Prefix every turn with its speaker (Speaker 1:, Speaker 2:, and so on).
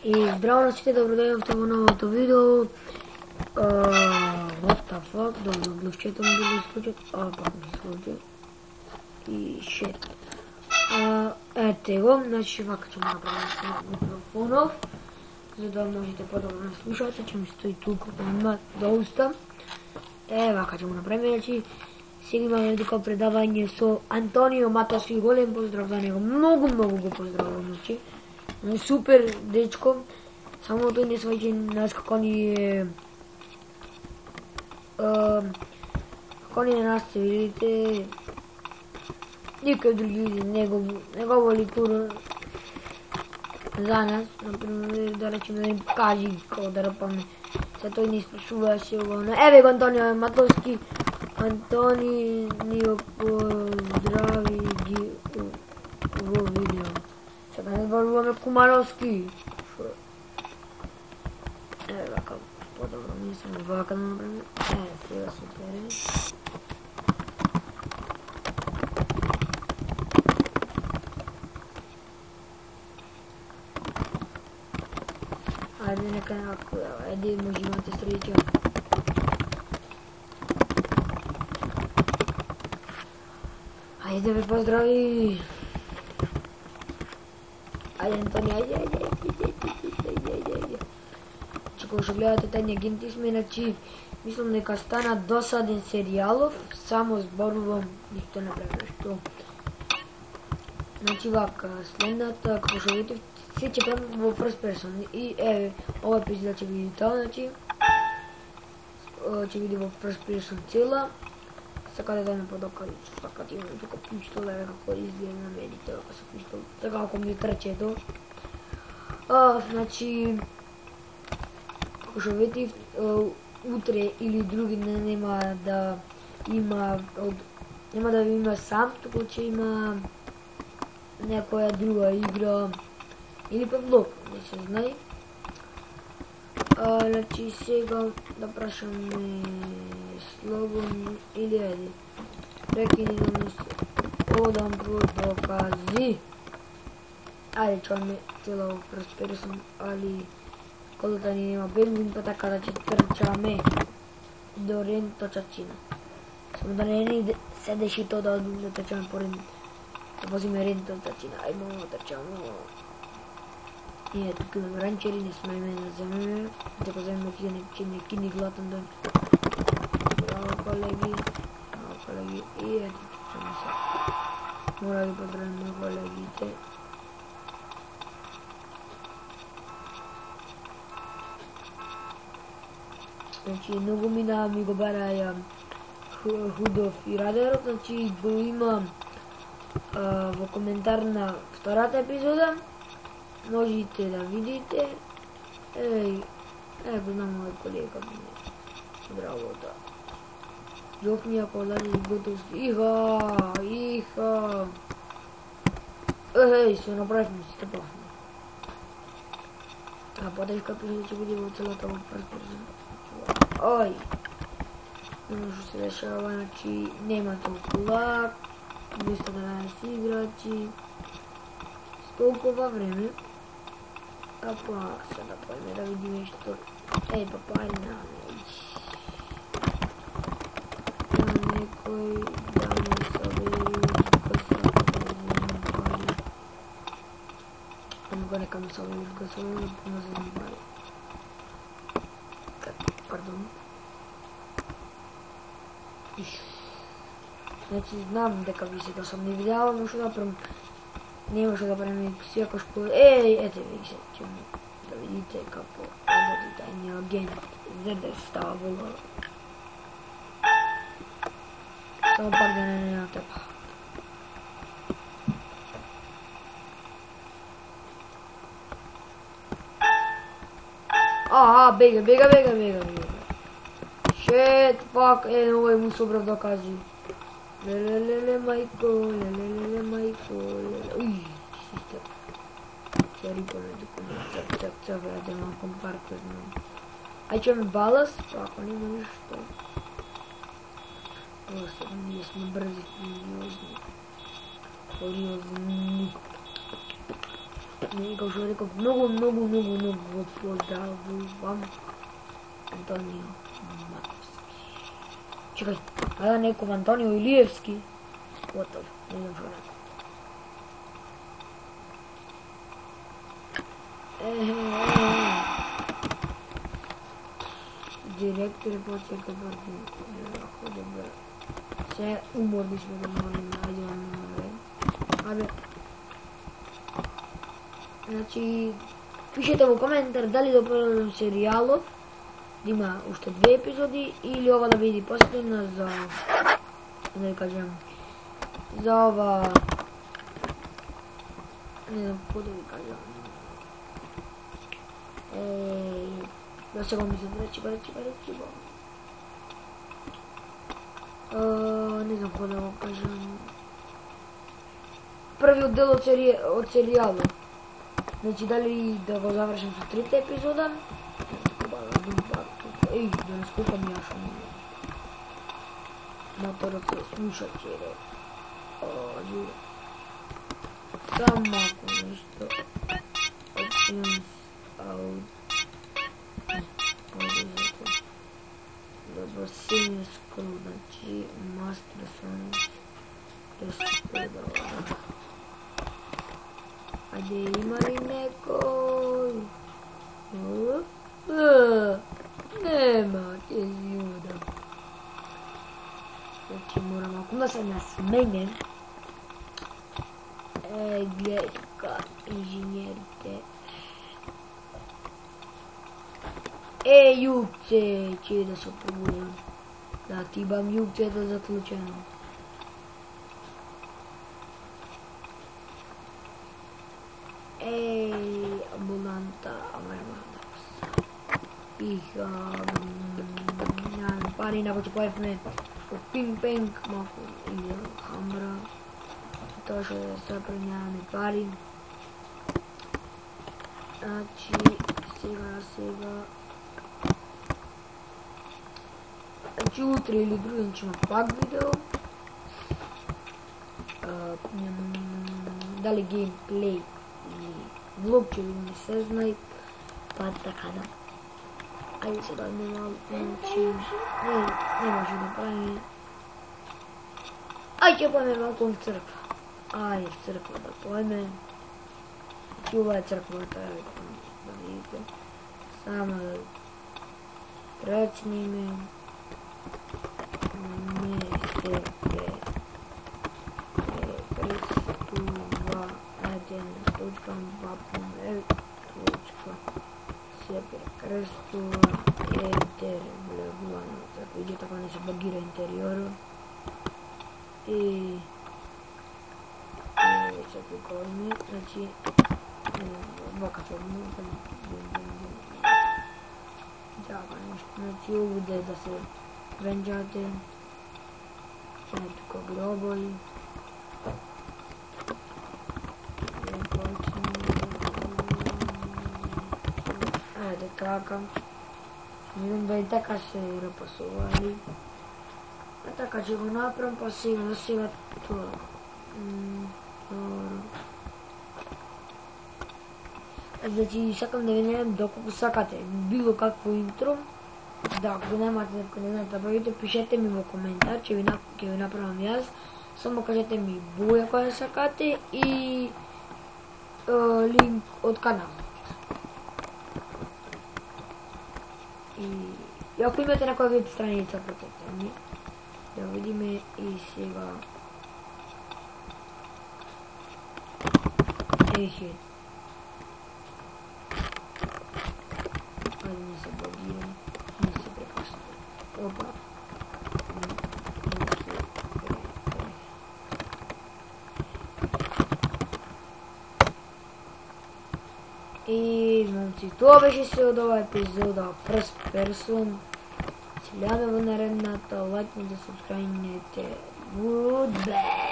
Speaker 1: И здраво на сите, добро дојдовте во новото видео. What the fuck, добро, глушчето ми било исклучен. Пак ми се случи. И shit. Ете го, значи вака ќе му направим микрофонов, за да можете подобро да слушате, ќе ми стои тука има доста. Вака ќе му направим, значи сега имаме дека предавање со Антонио Матоски, голем поздрав за него, многу го поздравувам, значи. Супер дечко, само тој не сваќа нас како ни нас се видите, никој други не го воли тур за нас, например, да речеме да им кажи како да рапаме, се тој не испрашуваше го, еве го Антонио Матоски, Антони ни го поздрави ги во видео. Сега не зборуваме Кумановски. Вака, подобро мислам, вака да направим. Сега се пере. Ајде нека некако, ајде може имате среќа. Ајде да ве поздрави. Ајде Антони, ајде. Кога што гледате тај агентизме, значи мислам дека стана досаден серијалов, само зборувам ништо не правим што. Значи вака, следната, како што видите, се ќе правим во first person. И ова епизода ќе види тоа, значи ќе види во first person цела. Сакате да ме подокажи, сакате имам тука пиштол, како изгледа на медите, како со пиштол, така како ми трчето. Значи, како што видите, утре или други нема да има сам, туку ќе има некоја друга игра или пак влог, не се знае. Значи сега да прашаме слоган или ајде прекини да ми одам про докази. Ајде чуваме цела во first person, али колата ни нема бензин, па така да ќе трчаме до Ренточачина. Само да не ни се деши тоа да трчаме по Рент, да возиме Ренточачина, ајмо трчаме. И ето тука ранчери, не смееме да земеме, дека земеме ќе не кини глатан ден. Браво колеги, и ето трчаме се. Мора да ги поздравим на колегите. Значи, многу мина ми го бараја Худов и Радеров, значи го имам во коментар на втората епизода, можете да видите. Го знам мој колега, браво да. Јохнија колари готовски, иха. Се направивме, се степавме. Потешка епизода ќе биде во целата во прспрзина. Ој, оно што се дешава, значи нема толку лак, 212 играчи, толкова време. Сега појме да видиме што. Папајна, некој да ме сабери, нека ме сабери, Пардон. Значи знам дека ви се да сам не видеала, но што да правам, не може да правим секој школа. Ете ви се, ќе да видите како работи тајниот агент, за да става во лава. Само пак да не натепа. Бега. Shit, fuck, овој му собрав докази. Лелелеле, мајко, уј, систер. Се рипаме документ, цак, да малком парка, знам. Ќе ме балас, ако нема ништо. Сега ние сме брзи, сериозни. Како што реков, многу поздравувам Антонио Матовски. Чекај, а некој Антонио Илиевски. Готов, не знам што реков. Директор почека барди. Добре. Се уморни сме да молим, ајде вам Абе, значи, пишете во коментар дали да продолжам серијалот, да има уште 2 епизоди, или ова да биде последна за, да кажем, за ова, не знам какво да ви кажам, да се го мислам, речи ба. Не знам какво да го кажам. Првиот дел од серијалот. Значи, дали да го завршим со 3 епизода? Еј, да не скупам јашам. Моторот се слуша, чере. Журе. Само малко нешто. Options out. Добро, синьо скру, значи, master songs. Ајде, има ли некој? Нема, ќе си удам. Значи морам малку да се насменем. Гледај тука, инженерите. Јупце, ќе да се пробудам. Да тибам јупцето за случајно. Амбуланта, Иха, пари на почупајме од пинг-пенг, малку или хамбра. Тоа што се пренјаваме пари. Значи, сега. Значи, утре или другин ќе има пак видео. Дали геймплей влог ќе ви не се знај, па така да. Ајде се дајме малку, значи, не може да прави. Ајде ќе поеме малку в црква. Ајде в црква да поеме. Значи ова е црквата, да видите. Само да пречниме. Не се се прекрестува ентер влегувано, така видите така не се багира интериорот и се приколни, значи вака се така нешто, значи овде да се венџате, тука гробови. Ајде така. Видам да и така се репасували. А така ќе го направам, па сега тоа. Значи сакам да ви најдам доколку сакате било какво интро. Да, ако немате, ако не знаете да правите, пишете ми во коментар, ќе ви направам јас. Само кажете ми боја која сакате и линк од каналот. И ако имате некоја веб страница, потете ми. Да видиме и сега. Ехе. Ајде не се багирам, не се прекасувам. Опа. И, момци, тоа беше се од ова епизода First Person. Се гледаме во наредната, лајкнете, субскрајбнете. Goodbye!